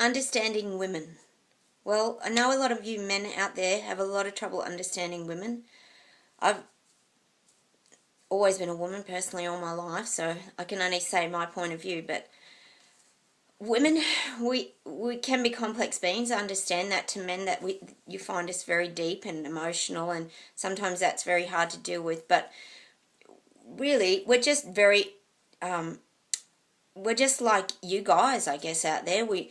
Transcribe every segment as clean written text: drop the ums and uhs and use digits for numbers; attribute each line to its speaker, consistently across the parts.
Speaker 1: Understanding women. Well, I know a lot of you men out there have a lot of trouble understanding women. I've always been a woman personally all my life, so I can only say my point of view, but women, we can be complex beings. I understand that to men that you find us very deep and emotional, and sometimes that's very hard to deal with, but really we're just very we're just like you guys, I guess, out there. We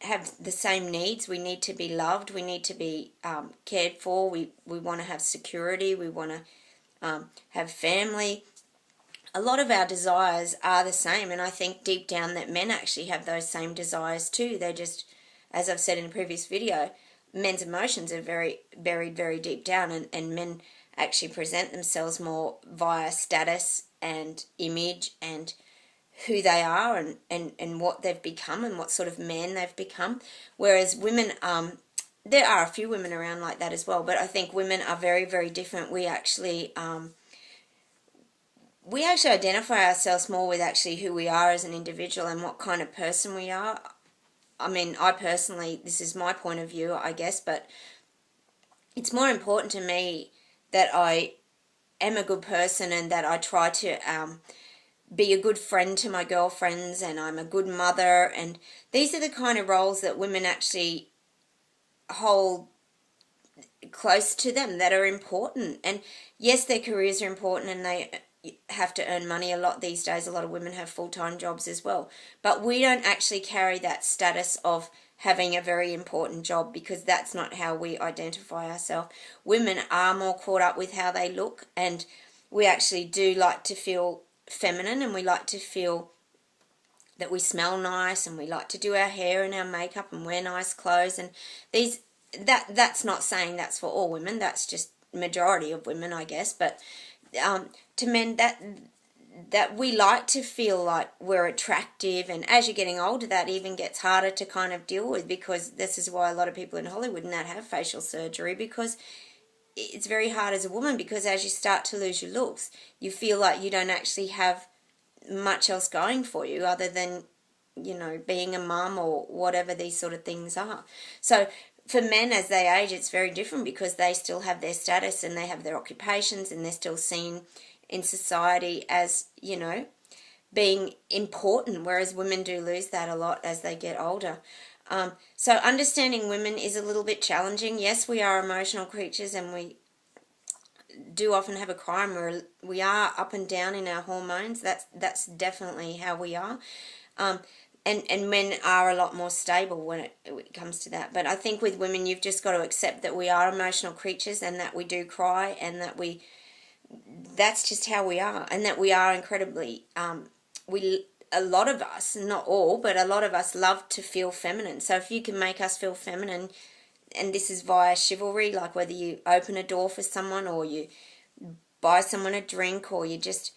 Speaker 1: have the same needs. We need to be loved. We need to be cared for. We want to have security. We want to have family. A lot of our desires are the same, and I think deep down that men actually have those same desires too. They're just, as I've said in a previous video, men's emotions are very buried very deep down, and men actually present themselves more via status and image and who they are and what they've become and what sort of man they've become. Whereas women, there are a few women around like that as well, but I think women are very, very different. We actually identify ourselves more with actually who we are as an individual and what kind of person we are. I mean, I personally, this is my point of view, I guess, but it's more important to me that I am a good person and that I try to be a good friend to my girlfriends, and I'm a good mother, and these are the kind of roles that women actually hold close to them that are important. And yes, their careers are important and they have to earn money a lot these days. A lot of women have full-time jobs as well, but we don't actually carry that status of having a very important job, because that's not how we identify ourselves. Women are more caught up with how they look, and we actually do like to feel feminine, and we like to feel that we smell nice, and we like to do our hair and our makeup and wear nice clothes. And that's not saying that's for all women, that's just majority of women, I guess. But to men, that we like to feel like we're attractive, and as you're getting older that even gets harder to kind of deal with, because this is why a lot of people in Hollywood and that have facial surgery, because it's very hard as a woman, because as you start to lose your looks, you feel like you don't actually have much else going for you other than, you know, being a mum or whatever these sort of things are. So for men, as they age, it's very different, because they still have their status and they have their occupations, and they're still seen in society as, you know, being important, whereas women do lose that a lot as they get older. So understanding women is a little bit challenging. Yes, we are emotional creatures, and we do often have a cry, and we are up and down in our hormones. That's definitely how we are. And men are a lot more stable when it comes to that. But I think with women, you've just got to accept that we are emotional creatures, and that we do cry, and that that's just how we are, and that we are incredibly, a lot of us, not all, but a lot of us love to feel feminine. So if you can make us feel feminine, and this is via chivalry, like whether you open a door for someone, or you buy someone a drink, or you just,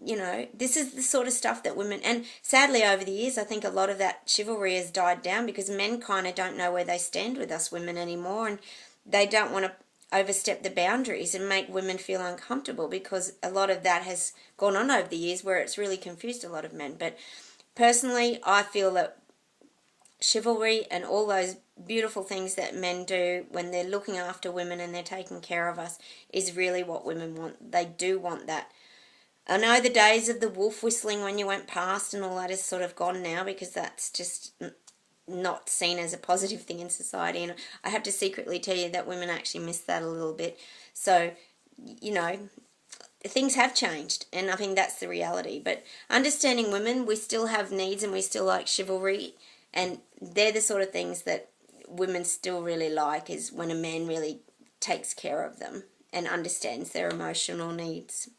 Speaker 1: you know, this is the sort of stuff that women, and sadly over the years I think a lot of that chivalry has died down, because men kind of don't know where they stand with us women anymore, and they don't want to overstep the boundaries and make women feel uncomfortable, because a lot of that has gone on over the years where it's really confused a lot of men. But personally, I feel that chivalry and all those beautiful things that men do when they're looking after women and they're taking care of us is really what women want. They do want that. I know the days of the wolf whistling when you went past and all that is sort of gone now, because that's just not seen as a positive thing in society, and I have to secretly tell you that women actually miss that a little bit. So, you know, things have changed, and I think that's the reality. But understanding women, we still have needs, and we still like chivalry, and they're the sort of things that women still really like, is when a man really takes care of them and understands their emotional needs.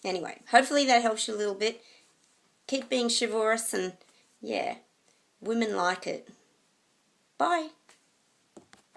Speaker 1: Anyway, hopefully that helps you a little bit. Keep being chivalrous, and yeah, women like it. Bye.